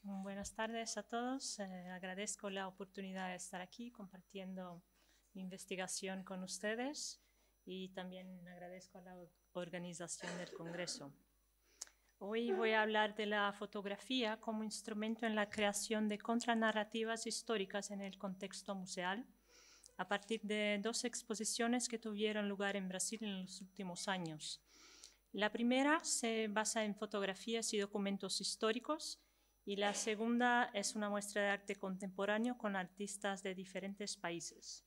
Buenas tardes a todos. Agradezco la oportunidad de estar aquí compartiendo mi investigación con ustedes y también agradezco a la organización del Congreso. Hoy voy a hablar de la fotografía como instrumento en la creación de contranarrativas históricas en el contexto museal, a partir de dos exposiciones que tuvieron lugar en Brasil en los últimos años. La primera se basa en fotografías y documentos históricos, y la segunda es una muestra de arte contemporáneo con artistas de diferentes países.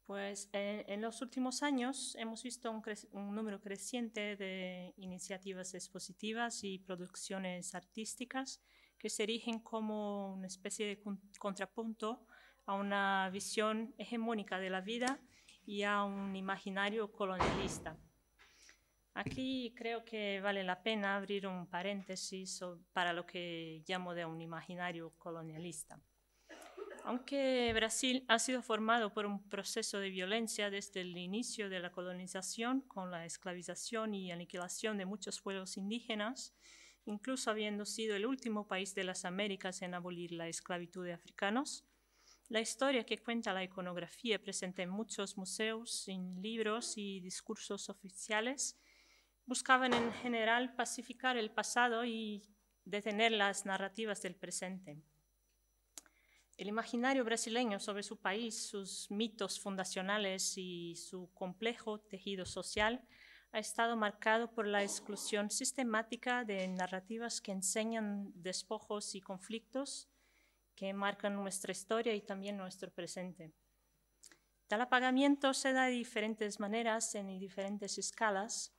Pues en los últimos años hemos visto un número creciente de iniciativas expositivas y producciones artísticas que se erigen como una especie de contrapunto a una visión hegemónica de la vida y a un imaginario colonialista. Aquí creo que vale la pena abrir un paréntesis para lo que llamo de un imaginario colonialista. Aunque Brasil ha sido formado por un proceso de violencia desde el inicio de la colonización, con la esclavización y aniquilación de muchos pueblos indígenas, incluso habiendo sido el último país de las Américas en abolir la esclavitud de africanos, la historia que cuenta la iconografía presente en muchos museos, en libros y discursos oficiales buscaban en general pacificar el pasado y detener las narrativas del presente. El imaginario brasileño sobre su país, sus mitos fundacionales y su complejo tejido social ha estado marcado por la exclusión sistemática de narrativas que enseñan despojos y conflictos que marcan nuestra historia y también nuestro presente. Tal apagamiento se da de diferentes maneras, en diferentes escalas,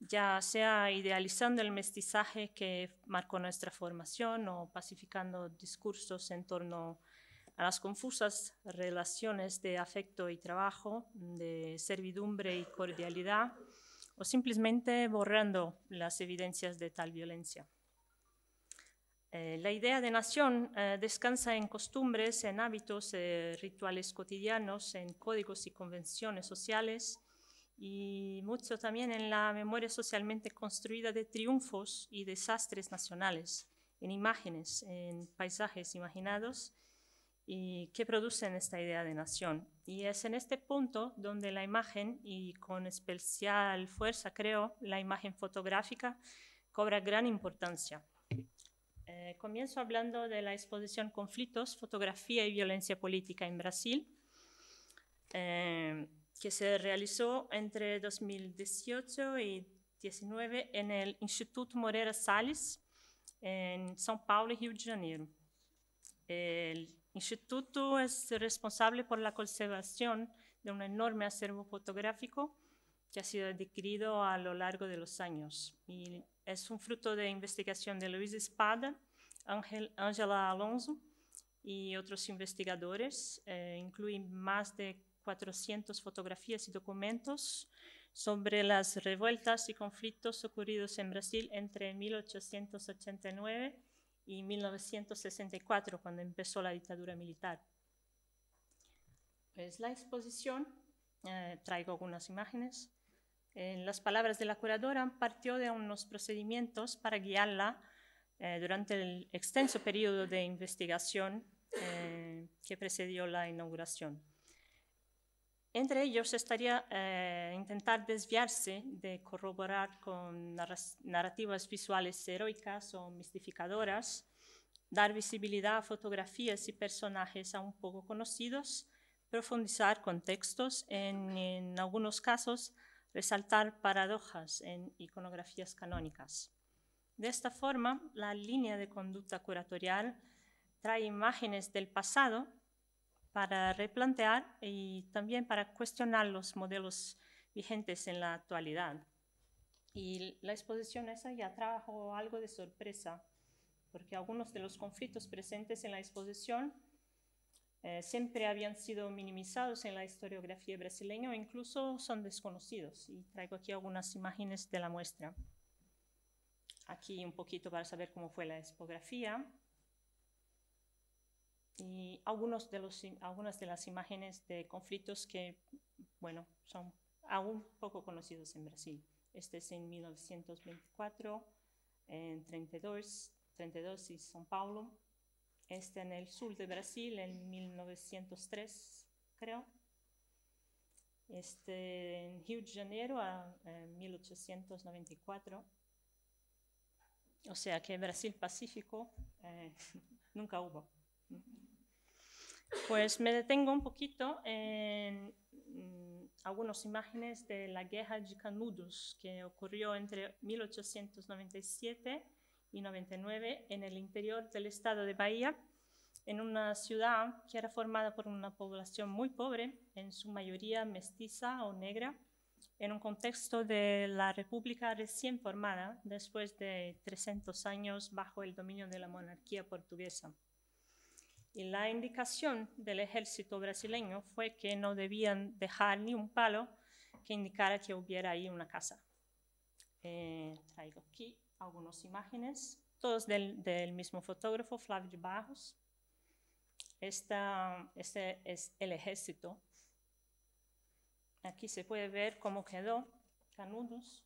ya sea idealizando el mestizaje que marcó nuestra formación o pacificando discursos en torno a las confusas relaciones de afecto y trabajo, de servidumbre y cordialidad, o simplemente borrando las evidencias de tal violencia. La idea de nación descansa en costumbres, en hábitos, rituales cotidianos, en códigos y convenciones sociales, y mucho también en la memoria socialmente construida de triunfos y desastres nacionales, en imágenes, en paisajes imaginados y que producen esta idea de nación. Y es en este punto donde la imagen, y con especial fuerza creo, la imagen fotográfica, cobra gran importancia. Comienzo hablando de la exposición Conflictos, Fotografía y Violencia Política en Brasil, que se realizó entre 2018 y 2019 en el Instituto Moreira Salles, en São Paulo y Rio de Janeiro. El instituto es responsable por la conservación de un enorme acervo fotográfico que ha sido adquirido a lo largo de los años. Y es un fruto de investigación de Luis Espada, Ángela Alonso y otros investigadores. Incluye más de 400 fotografías y documentos sobre las revueltas y conflictos ocurridos en Brasil entre 1889 y 1964, cuando empezó la dictadura militar. Pues la exposición, traigo algunas imágenes. Las palabras de la curadora partió de unos procedimientos para guiarla durante el extenso periodo de investigación que precedió la inauguración. Entre ellos estaría intentar desviarse de corroborar con narrativas visuales heroicas o mistificadoras, dar visibilidad a fotografías y personajes aún poco conocidos, profundizar contextos, en algunos casos resaltar paradojas en iconografías canónicas. De esta forma, la línea de conducta curatorial trae imágenes del pasado para replantear y también para cuestionar los modelos vigentes en la actualidad. Y la exposición esa ya trajo algo de sorpresa, porque algunos de los conflictos presentes en la exposición siempre habían sido minimizados en la historiografía brasileña o incluso son desconocidos. Y traigo aquí algunas imágenes de la muestra. Aquí un poquito para saber cómo fue la expografía. Y algunas de las imágenes de conflictos que, bueno, son aún poco conocidos en Brasil. Este es en 1924, en 32, 32 y São Paulo. En el sur de Brasil en 1903, creo. En Rio de Janeiro en 1894. O sea que Brasil Pacífico nunca hubo. Pues me detengo un poquito en algunas imágenes de la Guerra de Canudos que ocurrió entre 1897 y 99 en el interior del estado de Bahía, en una ciudad que era formada por una población muy pobre, en su mayoría mestiza o negra, en un contexto de la república recién formada después de 300 años bajo el dominio de la monarquía portuguesa. Y la indicación del ejército brasileño fue que no debían dejar ni un palo que indicara que hubiera ahí una casa. Traigo aquí algunas imágenes, todos del mismo fotógrafo, Flávio de Barros. Este es el ejército. Aquí se puede ver cómo quedó Canudos.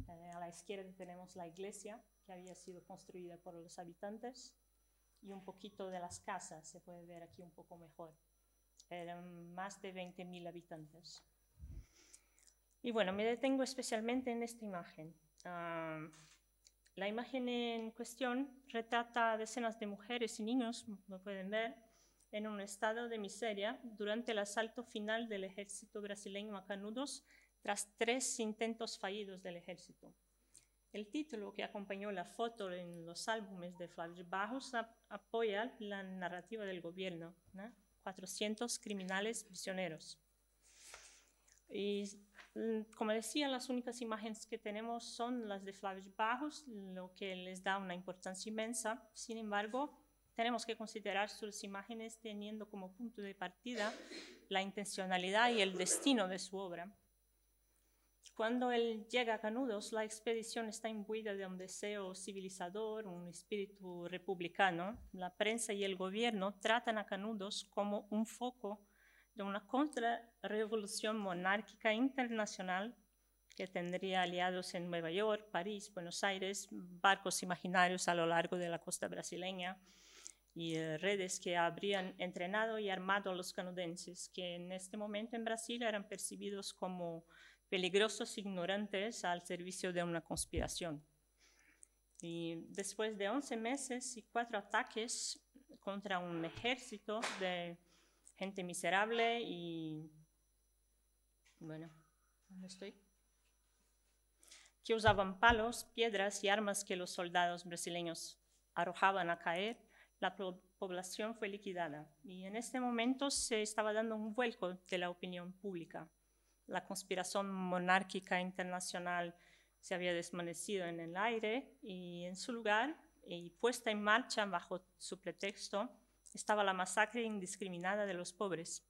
A la izquierda tenemos la iglesia que había sido construida por los habitantes y un poquito de las casas, se puede ver aquí un poco mejor. Eran más de 20.000 habitantes. Y bueno, me detengo especialmente en esta imagen. La imagen en cuestión retrata a decenas de mujeres y niños, lo pueden ver, en un estado de miseria durante el asalto final del ejército brasileño a Canudos tras 3 intentos fallidos del ejército. El título que acompañó la foto en los álbumes de Flávio de Barros apoya la narrativa del gobierno, ¿no? 400 criminales prisioneros. Y como decía, las únicas imágenes que tenemos son las de Flávio de Barros, lo que les da una importancia inmensa. Sin embargo, tenemos que considerar sus imágenes teniendo como punto de partida la intencionalidad y el destino de su obra. Cuando él llega a Canudos, la expedición está imbuida de un deseo civilizador, un espíritu republicano. La prensa y el gobierno tratan a Canudos como un foco de una contrarrevolución monárquica internacional que tendría aliados en Nueva York, París, Buenos Aires, barcos imaginarios a lo largo de la costa brasileña y redes que habrían entrenado y armado a los canudenses, que en este momento en Brasil eran percibidos como peligrosos ignorantes al servicio de una conspiración. Y después de 11 meses y 4 ataques contra un ejército de gente miserable y, bueno, ¿dónde estoy? Que usaban palos, piedras y armas que los soldados brasileños arrojaban a caer, la población fue liquidada. Y en este momento se estaba dando un vuelco de la opinión pública. La conspiración monárquica internacional se había desvanecido en el aire y en su lugar, y puesta en marcha bajo su pretexto, estaba la masacre indiscriminada de los pobres.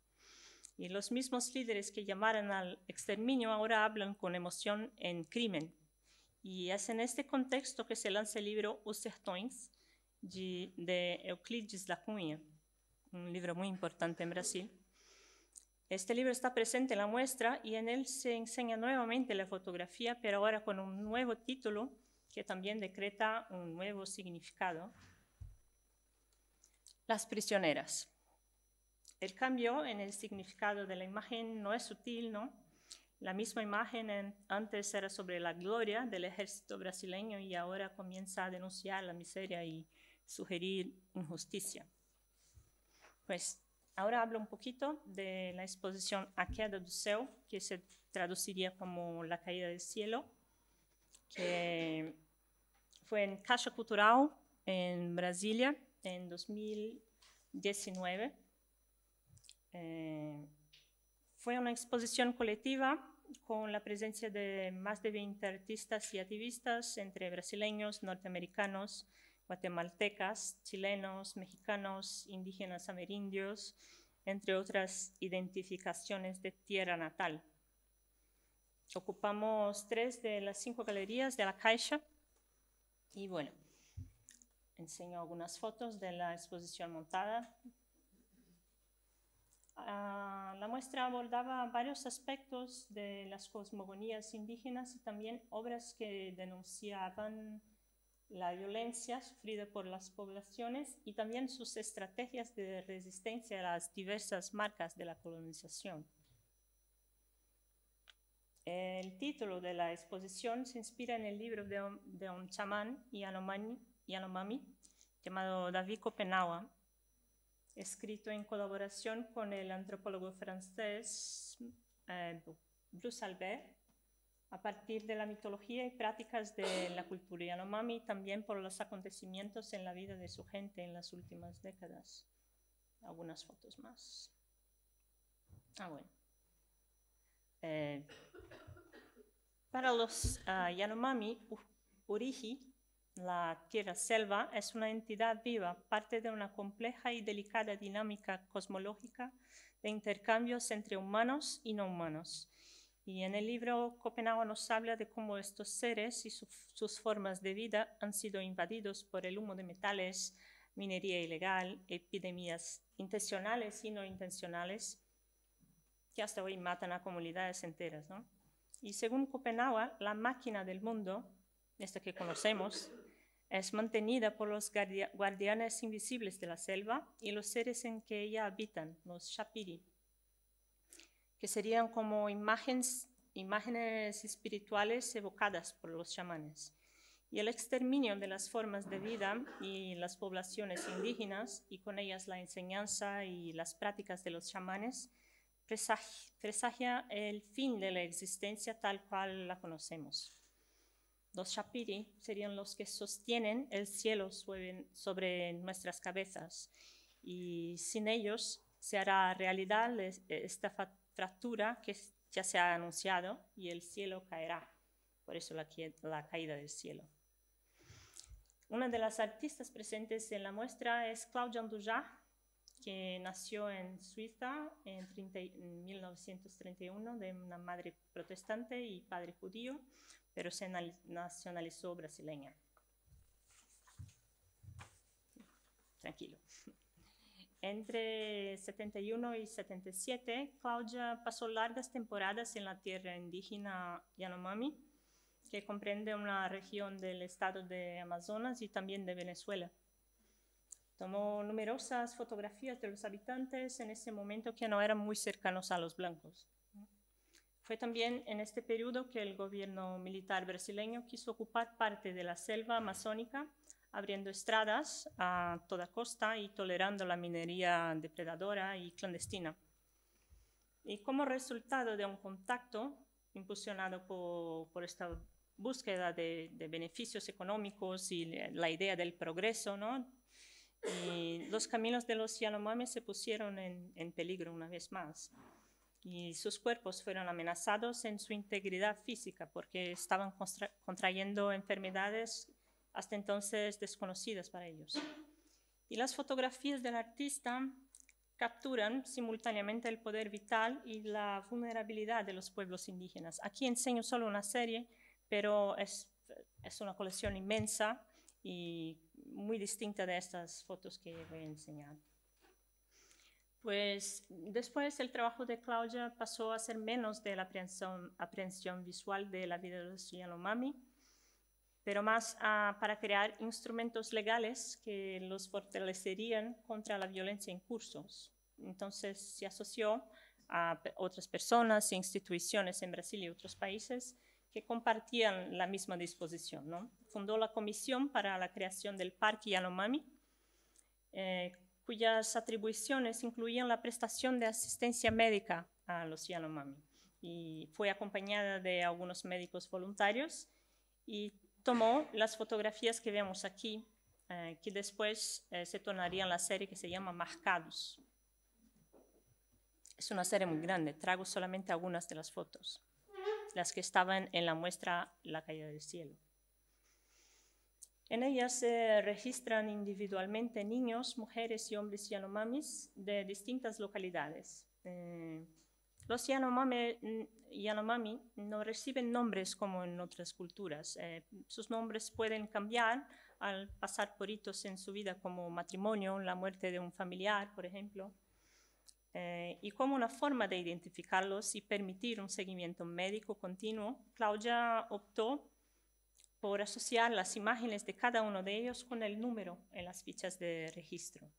Y los mismos líderes que llamaron al exterminio ahora hablan con emoción en crimen. Y es en este contexto que se lanza el libro Os Sertões, de Euclides da Cunha, un libro muy importante en Brasil. Este libro está presente en la muestra y en él se enseña nuevamente la fotografía, pero ahora con un nuevo título que también decreta un nuevo significado. Las prisioneras. El cambio en el significado de la imagen no es sutil, ¿no? La misma imagen antes era sobre la gloria del ejército brasileño y ahora comienza a denunciar la miseria y sugerir injusticia. Pues ahora hablo un poquito de la exposición A Queda do Céu, que se traduciría como La Caída del Cielo, que fue en Caixa Cultural en Brasilia en 2019. Fue una exposición colectiva con la presencia de más de 20 artistas y activistas, entre brasileños, norteamericanos, guatemaltecas, chilenos, mexicanos, indígenas amerindios, entre otras identificaciones de tierra natal. Ocupamos 3 de las 5 galerías de la Caixa y bueno, enseño algunas fotos de la exposición montada. La muestra abordaba varios aspectos de las cosmogonías indígenas y también obras que denunciaban la violencia sufrida por las poblaciones y también sus estrategias de resistencia a las diversas marcas de la colonización. El título de la exposición se inspira en el libro de un chamán Yanomami llamado David Kopenawa, escrito en colaboración con el antropólogo francés Bruce Albert, a partir de la mitología y prácticas de la cultura Yanomami, también por los acontecimientos en la vida de su gente en las últimas décadas. Algunas fotos más. Bueno. Para los Yanomami, Uriji, la tierra-selva, es una entidad viva, parte de una compleja y delicada dinámica cosmológica de intercambios entre humanos y no humanos. Y en el libro Kopenawa nos habla de cómo estos seres y sus formas de vida han sido invadidos por el humo de metales, minería ilegal, epidemias intencionales y no intencionales, que hasta hoy matan a comunidades enteras, ¿no? Y según Kopenawa, la máquina del mundo, esta que conocemos, es mantenida por los guardianes invisibles de la selva y los seres en que ella habitan, los Shapiri, que serían como imágenes espirituales evocadas por los chamanes. Y el exterminio de las formas de vida y las poblaciones indígenas, y con ellas la enseñanza y las prácticas de los chamanes, presagia el fin de la existencia tal cual la conocemos. Los Shapiri serían los que sostienen el cielo sobre nuestras cabezas, y sin ellos se hará realidad esta fractura que ya se ha anunciado y el cielo caerá. Por eso la caída del cielo. Una de las artistas presentes en la muestra es Claudia Andujá, que nació en Suiza en 1931 de una madre protestante y padre judío, pero se nacionalizó brasileña. Tranquilo. Entre 71 y 77, Claudia pasó largas temporadas en la tierra indígena Yanomami, que comprende una región del estado de Amazonas y también de Venezuela. Tomó numerosas fotografías de los habitantes en ese momento que no eran muy cercanos a los blancos. Fue también en este periodo que el gobierno militar brasileño quiso ocupar parte de la selva amazónica, abriendo estradas a toda costa y tolerando la minería depredadora y clandestina. Y como resultado de un contacto impulsionado por esta búsqueda de beneficios económicos y la idea del progreso, ¿no? Y los caminos de los Yanomami se pusieron en peligro una vez más. Y sus cuerpos fueron amenazados en su integridad física porque estaban contrayendo enfermedades hasta entonces desconocidas para ellos. Y las fotografías del artista capturan simultáneamente el poder vital y la vulnerabilidad de los pueblos indígenas. Aquí enseño solo una serie, pero es una colección inmensa y muy distinta de estas fotos que voy a enseñar. Pues después el trabajo de Claudia pasó a ser menos de la aprehensión visual de la vida de los Yanomami, pero más para crear instrumentos legales que los fortalecerían contra la violencia en cursos. Entonces se asoció a otras personas e instituciones en Brasil y otros países que compartían la misma disposición, ¿no? Fundó la Comisión para la Creación del Parque Yanomami, cuyas atribuciones incluían la prestación de asistencia médica a los Yanomami. Y fue acompañada de algunos médicos voluntarios y tomó las fotografías que vemos aquí, que después se tornarían la serie que se llama Marcados. Es una serie muy grande, traigo solamente algunas de las fotos, las que estaban en la muestra La caída del cielo. En ellas se registran individualmente niños, mujeres y hombres Yanomamis de distintas localidades. Los Yanomami no reciben nombres como en otras culturas. Sus nombres pueden cambiar al pasar por hitos en su vida como matrimonio, la muerte de un familiar, por ejemplo. Y como una forma de identificarlos y permitir un seguimiento médico continuo, Claudia optó por asociar las imágenes de cada uno de ellos con el número en las fichas de registro.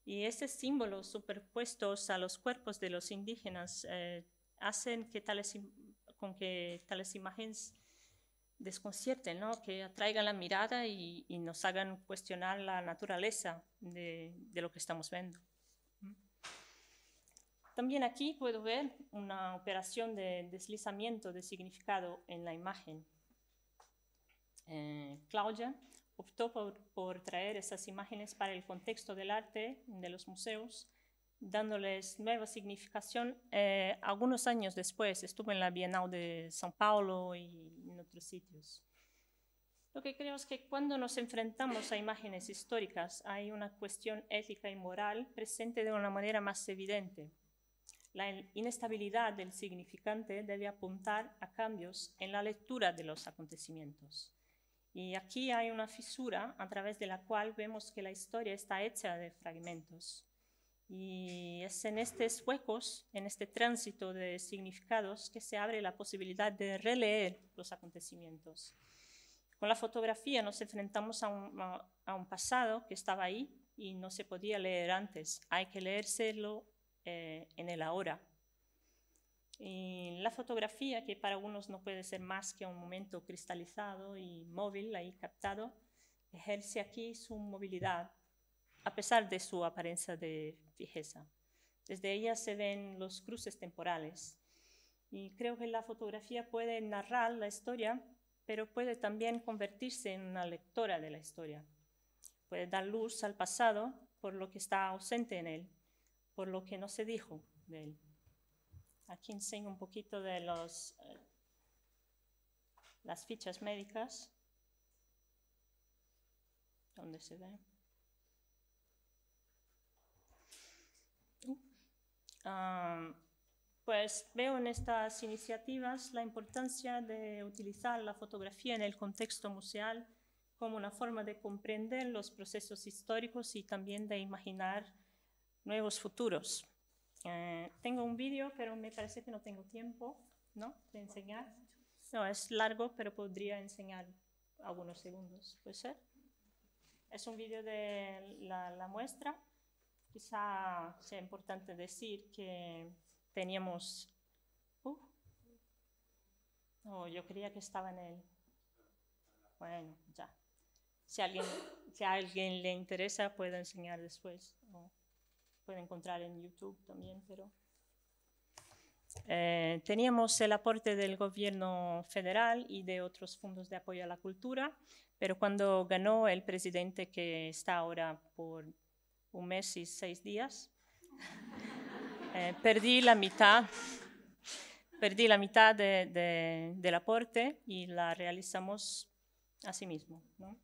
Y estos símbolos superpuestos a los cuerpos de los indígenas hacen que tales imágenes desconcierten, ¿no? Que atraigan la mirada y nos hagan cuestionar la naturaleza de lo que estamos viendo. También aquí puedo ver una operación de deslizamiento de significado en la imagen. Claudia optó por traer esas imágenes para el contexto del arte de los museos, dándoles nueva significación. Algunos años después estuve en la Bienal de São Paulo y en otros sitios. Lo que creo es que cuando nos enfrentamos a imágenes históricas hay una cuestión ética y moral presente de una manera más evidente. La inestabilidad del significante debe apuntar a cambios en la lectura de los acontecimientos. Y aquí hay una fisura a través de la cual vemos que la historia está hecha de fragmentos. Y es en estos huecos, en este tránsito de significados, que se abre la posibilidad de releer los acontecimientos. Con la fotografía nos enfrentamos a un pasado que estaba ahí y no se podía leer antes. Hay que leérselo en el ahora. Y la fotografía, que para unos no puede ser más que un momento cristalizado y móvil, ahí captado, ejerce aquí su movilidad, a pesar de su apariencia de fijeza. Desde ella se ven los cruces temporales. Y creo que la fotografía puede narrar la historia, pero puede también convertirse en una lectora de la historia. Puede dar luz al pasado por lo que está ausente en él, por lo que no se dijo de él. Aquí enseño un poquito de las fichas médicas, donde se ve. Pues veo en estas iniciativas la importancia de utilizar la fotografía en el contexto museal como una forma de comprender los procesos históricos y también de imaginar nuevos futuros. Tengo un vídeo, pero me parece que no tengo tiempo, ¿no?, de enseñar. No, es largo, pero podría enseñar algunos segundos. ¿Puede ser? Es un vídeo de la muestra. Quizá sea importante decir que teníamos... Oh, yo creía que estaba en el... Bueno, ya. Si a alguien le interesa, puedo enseñar después. Puede encontrar en YouTube también, pero... teníamos el aporte del gobierno federal y de otros fondos de apoyo a la cultura, pero cuando ganó el presidente que está ahora por 1 mes y 6 días, perdí la mitad del aporte y la realizamos así mismo, ¿no?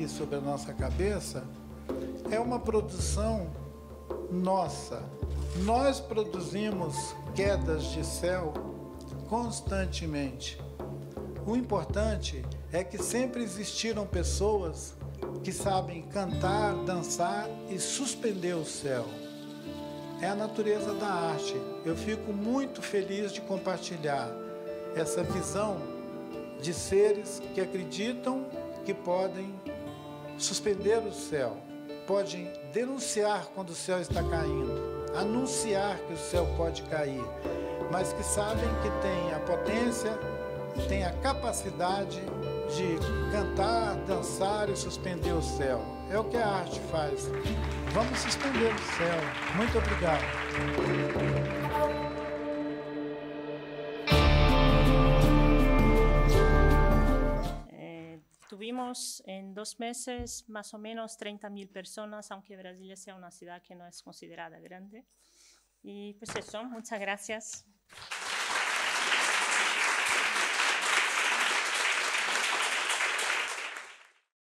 Sobre a nossa cabeça, é uma produção nossa. Nós produzimos quedas de céu constantemente. O importante é que sempre existiram pessoas que sabem cantar, dançar e suspender o céu. É a natureza da arte. Eu fico muito feliz de compartilhar essa visão de seres que acreditam que podem suspender o céu, podem denunciar quando o céu está caindo, anunciar que o céu pode cair, mas que sabem que tem a potência, tem a capacidade de cantar, dançar e suspender o céu. É o que a arte faz. Vamos suspender o céu. Muito obrigado. Tuvimos en 2 meses más o menos 30.000 personas, aunque Brasilia sea una ciudad que no es considerada grande. Y pues eso, muchas gracias.